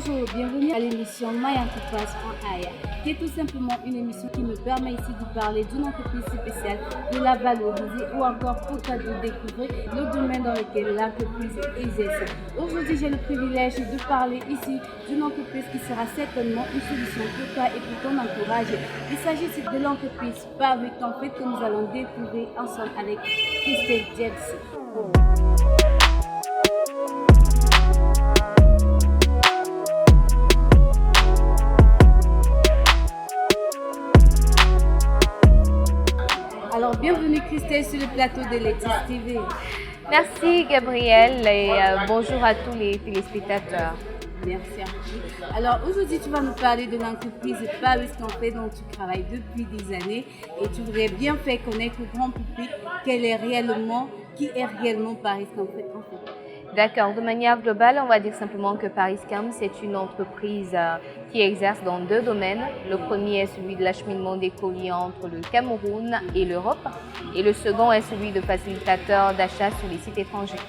Bonjour, bienvenue à l'émission My Entreprise en Aya, qui est tout simplement une émission qui me permet ici de parler d'une entreprise spéciale, de la valoriser ou encore pour toi de découvrir le domaine dans lequel l'entreprise exerce. Aujourd'hui, j'ai le privilège de parler ici d'une entreprise qui sera certainement une solution pour toi et pour ton entourage. Il s'agit ici de l'entreprise Paris en fait que nous allons découvrir ensemble avec Christelle James. Alors, bienvenue Christelle sur le plateau de Letis TV. Merci Gabrielle et bonjour à tous les téléspectateurs. Merci à vous. Alors aujourd'hui tu vas nous parler de l'entreprise Paris Campé dont tu travailles depuis des années et tu voudrais bien faire connaître au grand public qui est réellement Paris Campé en fait. D'accord, de manière globale, on va dire simplement que Pariscam, c'est une entreprise qui exerce dans deux domaines. Le premier est celui de l'acheminement des colis entre le Cameroun et l'Europe et le second est celui de facilitateur d'achat sur les sites étrangers.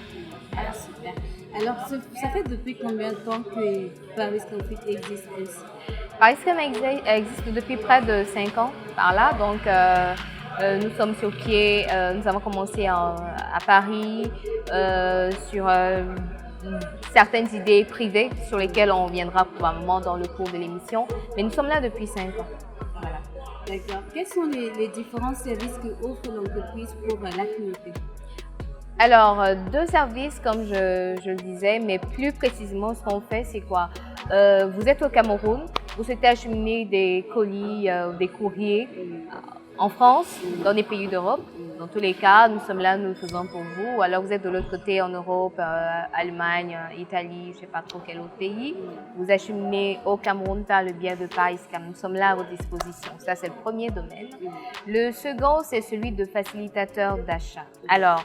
Ah, super. Alors, ça fait depuis combien de temps que Paris Campé existe ici? Pariscam existe depuis près de 5 ans par là, donc nous sommes sur pied, nous avons commencé à Paris sur certaines idées privées sur lesquelles on reviendra probablement dans le cours de l'émission, mais nous sommes là depuis 5 ans. Voilà. D'accord. Quels sont les différents services que offre l'entreprise pour la communauté? Alors, deux services comme je le disais, mais plus précisément ce qu'on fait c'est quoi? Vous êtes au Cameroun, vous souhaitez acheminer des colis, des courriers en France, dans des pays d'Europe. Dans tous les cas, nous sommes là, nous le faisons pour vous. Ou alors vous êtes de l'autre côté en Europe, Allemagne, Italie, je ne sais pas trop quel autre pays. Vous acheminez au Cameroun par le biais de Pariscam. Nous sommes là à votre disposition. Ça, c'est le premier domaine. Le second, c'est celui de facilitateur d'achat. Alors,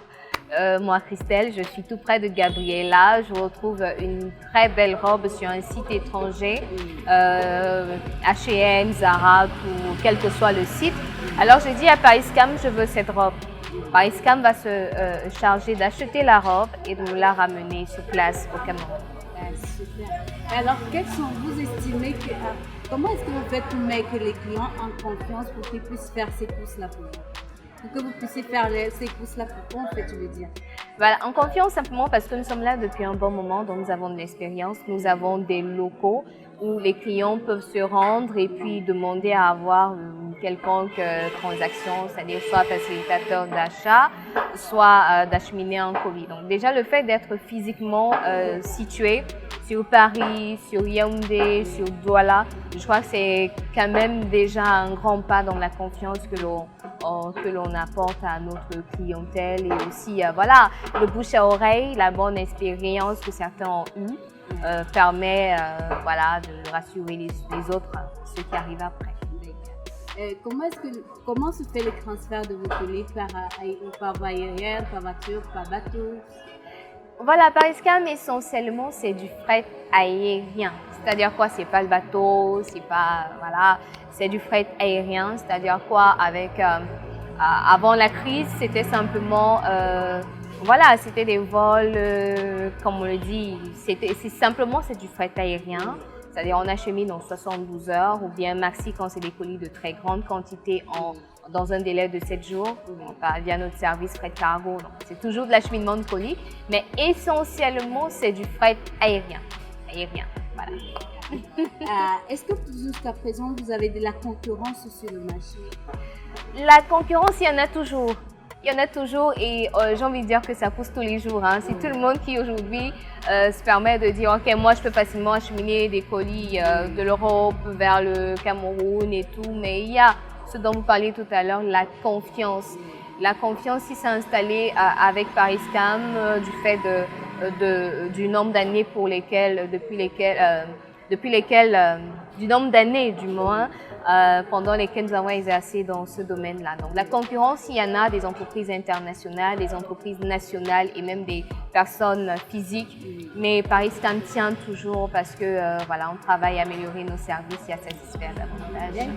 moi, Christelle, je suis tout près de Gabriella. Je retrouve une très belle robe sur un site étranger, H&M, Zara, ou quel que soit le site. Alors, je dis à Pariscam, je veux cette robe. Pariscam va se charger d'acheter la robe et de nous la ramener sur place au Cameroun. Ah, super. Alors, vous estimez que, comment est-ce que vous faites pour mettre les clients en confiance pour qu'ils puissent faire ces courses-là pour vous? Pour que vous puissiez faire ces courses-là pour vous, en fait, je veux dire. Voilà, en confiance simplement parce que nous sommes là depuis un bon moment, donc nous avons de l'expérience, nous avons des locaux où les clients peuvent se rendre et puis demander à avoir une quelconque transaction, c'est-à-dire soit facilitateur d'achat, soit d'acheminer un colis. Donc déjà le fait d'être physiquement situé sur Paris, sur Yaoundé, sur Douala, je crois que c'est quand même déjà un grand pas dans la confiance que l'on apporte à notre clientèle et aussi voilà, le bouche à oreille, la bonne expérience que certains ont eue permet voilà, de rassurer les autres, ceux qui arrivent après. Comment se fait le transfert de vos colis par voie aérienne, par voiture, par bateau? Voilà, Pariscam essentiellement c'est du fret aérien. C'est-à-dire quoi? C'est pas le bateau, c'est pas voilà, c'est du fret aérien. C'est-à-dire quoi? Avant la crise, c'était simplement voilà, c'était des vols, comme on le dit, c'est du fret aérien. C'est-à-dire on achemine en 72 heures ou bien maxi quand c'est des colis de très grande quantité dans un délai de 7 jours via notre service fret cargo. C'est toujours de l'acheminement de colis, mais essentiellement c'est du fret aérien. Voilà. Est-ce que jusqu'à présent vous avez de la concurrence sur le marché? La concurrence, il y en a toujours. Il y en a toujours et j'ai envie de dire que ça pousse tous les jours. Hein. C'est tout le monde qui aujourd'hui se permet de dire ok, moi je peux facilement acheminer des colis de l'Europe vers le Cameroun et tout, mais il y a ce dont vous parliez tout à l'heure, la confiance. La confiance qui s'est installée avec Pariscam du fait du nombre d'années du nombre d'années du moins, pendant lesquelles nous avons exercé dans ce domaine-là. Donc la concurrence, il y en a des entreprises internationales, des entreprises nationales et même des personnes physiques, mais Pariscam tient toujours parce que voilà, on travaille à améliorer nos services et à satisfaire davantage.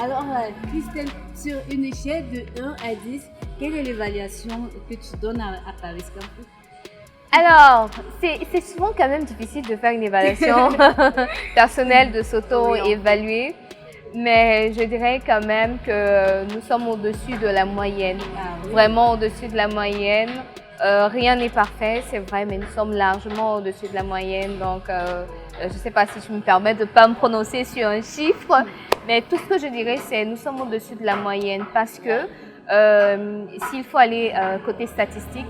Alors Christelle, sur une échelle de 1 à 10, quelle est l'évaluation que tu donnes à Pariscam? Alors, c'est souvent quand même difficile de faire une évaluation personnelle, de s'auto-évaluer, mais je dirais quand même que nous sommes au-dessus de la moyenne, vraiment au-dessus de la moyenne. Rien n'est parfait, c'est vrai, mais nous sommes largement au-dessus de la moyenne, donc je ne sais pas si je me permets de ne pas me prononcer sur un chiffre, mais tout ce que je dirais, c'est nous sommes au-dessus de la moyenne parce que s'il faut aller côté statistique,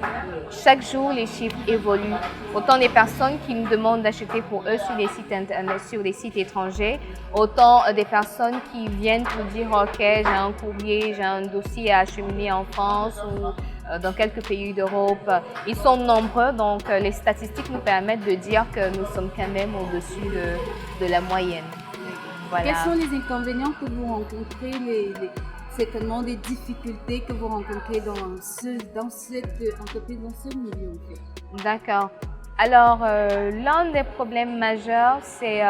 chaque jour les chiffres évoluent. Autant des personnes qui nous demandent d'acheter pour eux sur des sites internet, sur des sites étrangers, autant des personnes qui viennent pour dire ok, j'ai un courrier, j'ai un dossier à acheminer en France ou dans quelques pays d'Europe. Ils sont nombreux, donc les statistiques nous permettent de dire que nous sommes quand même au-dessus de la moyenne. Voilà. Quels sont les inconvénients que vous rencontrez, certainement des difficultés que vous rencontrez dans cette entreprise, dans ce milieu en fait? D'accord. Alors, l'un des problèmes majeurs, c'est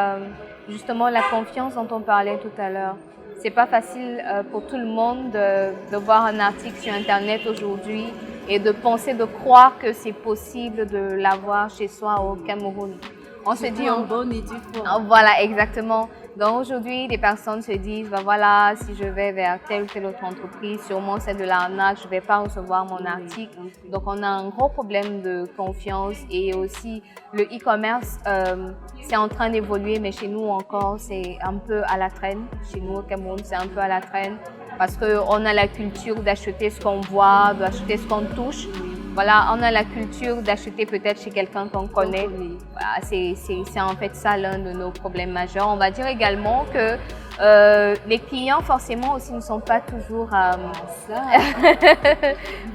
justement la confiance dont on parlait tout à l'heure. C'est pas facile pour tout le monde de voir un article sur Internet aujourd'hui et de penser, de croire que c'est possible de l'avoir chez soi au Cameroun. On se dit en bonne et due forme. Voilà, exactement. Donc aujourd'hui, des personnes se disent, ben voilà, si je vais vers telle ou telle autre entreprise, sûrement c'est de l'arnaque, je ne vais pas recevoir mon article. Donc on a un gros problème de confiance et aussi le e-commerce, c'est en train d'évoluer, mais chez nous encore, c'est un peu à la traîne. Chez nous au Cameroun, c'est un peu à la traîne parce qu'on a la culture d'acheter ce qu'on voit, d'acheter ce qu'on touche. Voilà, on a la culture d'acheter peut-être chez quelqu'un qu'on connaît. Voilà, c'est en fait ça l'un de nos problèmes majeurs. On va dire également que les clients forcément aussi ne sont pas toujours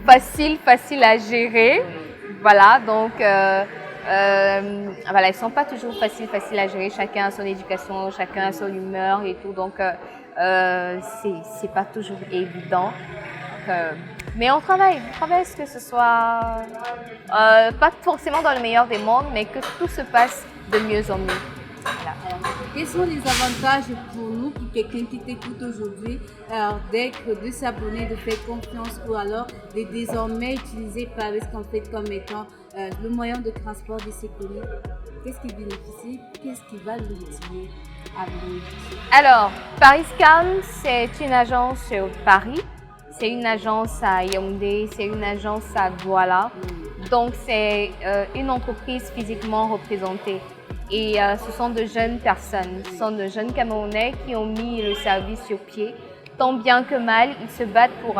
faciles à gérer. Voilà, donc voilà, ils sont pas toujours faciles à gérer. Chacun a son éducation, chacun a son humeur et tout. Donc c'est pas toujours évident. Mais on travaille à ce que ce soit pas forcément dans le meilleur des mondes, mais que tout se passe de mieux en mieux. Voilà. Quels sont les avantages pour nous, pour quelqu'un qui t'écoute aujourd'hui, de s'abonner, de faire confiance ou alors de désormais utiliser Pariscam comme étant le moyen de transport de ses colis? Qu'est-ce qui bénéficie? Qu'est-ce qui va le motiver à bénéficier? Alors, Pariscam, c'est une agence sur Paris. C'est une agence à Yaoundé, c'est une agence à Douala. Donc, c'est une entreprise physiquement représentée. Et ce sont de jeunes personnes, ce sont de jeunes Camerounais qui ont mis le service sur pied. Tant bien que mal, ils se battent pour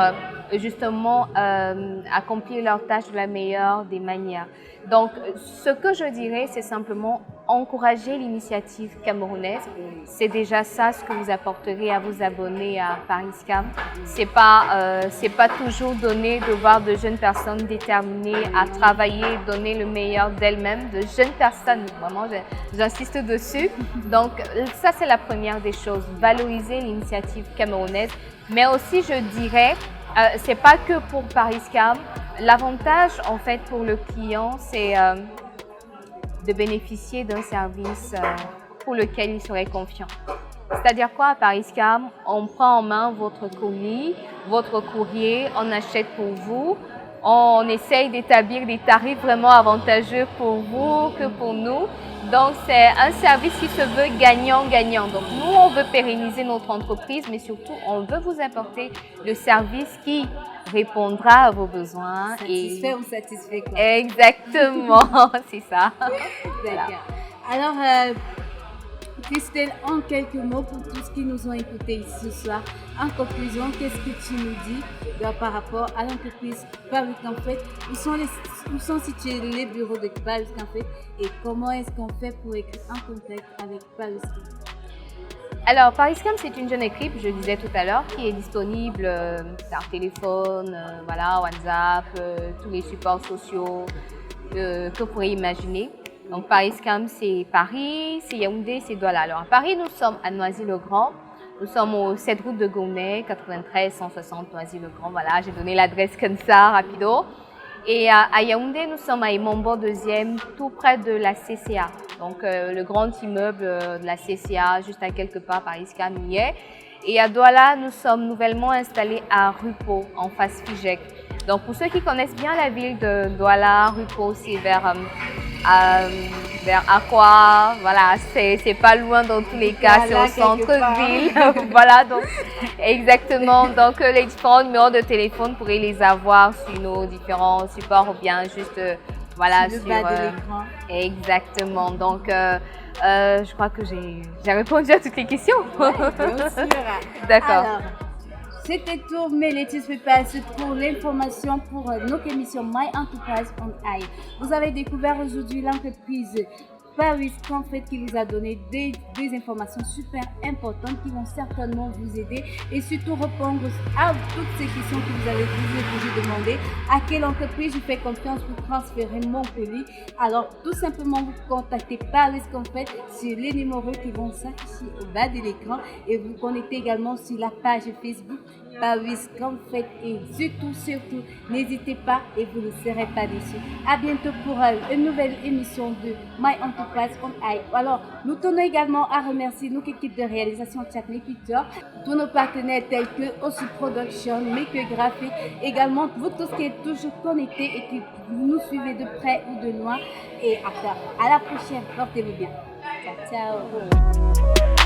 justement accomplir leurs tâches de la meilleure des manières. Donc, ce que je dirais, c'est simplement encourager l'initiative camerounaise. C'est déjà ça ce que vous apporterez à vous abonner à Pariscam. C'est pas toujours donné de voir de jeunes personnes déterminées à travailler, donner le meilleur d'elles-mêmes, de jeunes personnes, vraiment, j'insiste dessus. Donc, ça, c'est la première des choses, valoriser l'initiative camerounaise. Mais aussi, je dirais, c'est pas que pour Pariscam. L'avantage, en fait, pour le client, c'est de bénéficier d'un service pour lequel il serait confiant. C'est-à-dire quoi à Pariscam? On prend en main votre colis, votre courrier, on achète pour vous, on essaye d'établir des tarifs vraiment avantageux pour vous que pour nous. Donc, c'est un service qui se veut gagnant-gagnant. Donc, nous, on veut pérenniser notre entreprise, mais surtout, on veut vous apporter le service qui répondra à vos besoins. Satisfait ou satisfait, quoi. Exactement, c'est ça. D'accord. Alors, Christelle, en quelques mots pour tous qui nous ont écoutés ici ce soir, en conclusion, qu'est-ce que tu nous dis par rapport à l'entreprise Pariscam fait? Où sont situés les bureaux de Pariscam fait et comment est-ce qu'on fait pour être en contact avec Pariscam? Alors, Pariscam, c'est une jeune équipe, je disais tout à l'heure, qui est disponible par téléphone, voilà, WhatsApp, tous les supports sociaux que vous pourrez imaginer. Donc, Pariscam, c'est Paris, c'est Yaoundé, c'est Douala. Alors, à Paris, nous sommes à Noisy-le-Grand. Nous sommes au 7 route de Gournay, 93 160 Noisy-le-Grand. Voilà, j'ai donné l'adresse comme ça, rapido. Et à Yaoundé, nous sommes à Imombo 2e, tout près de la CCA. Donc, le grand immeuble de la CCA, juste à quelques pas, Pariscam y est. Et à Douala, nous sommes nouvellement installés à Rupo, en face Figec. Donc pour ceux qui connaissent bien la ville de Douala, Rupo, c'est vers Aqua, voilà, c'est pas loin dans tous les cas, c'est au centre-ville. Voilà, donc exactement. Donc les différents numéros de téléphone, vous pourrez les avoir sur nos différents supports ou bien juste voilà sur le bas de l'écran. Exactement. Donc je crois que j'ai répondu à toutes les questions. Ouais, bien sûr. D'accord. Alors, c'était tout, mais Laetitia Pépès pour l'information pour notre émission My Enterprise on Air. Vous avez découvert aujourd'hui l'entreprise Paris Comfort qui vous a donné des informations super importantes qui vont certainement vous aider et surtout répondre à toutes ces questions que vous avez déjà demandé. À quelle entreprise je fais confiance pour transférer mon colis? Alors, tout simplement, vous contactez Paris Comfort sur les numéros qui vont s'afficher au bas de l'écran et vous connectez également sur la page Facebook Paris Comfort et surtout, n'hésitez pas et vous ne serez pas déçus. À bientôt pour une nouvelle émission de My Enterprise on Air. Alors, nous tenons également à remercier notre équipe de réalisation Chatney Pictures, tous nos partenaires tels que Aussi Production, Make Graphic, également vous tous qui êtes toujours connectés et qui nous suivez de près ou de loin. Et à la prochaine, portez-vous bien. Ciao, ciao.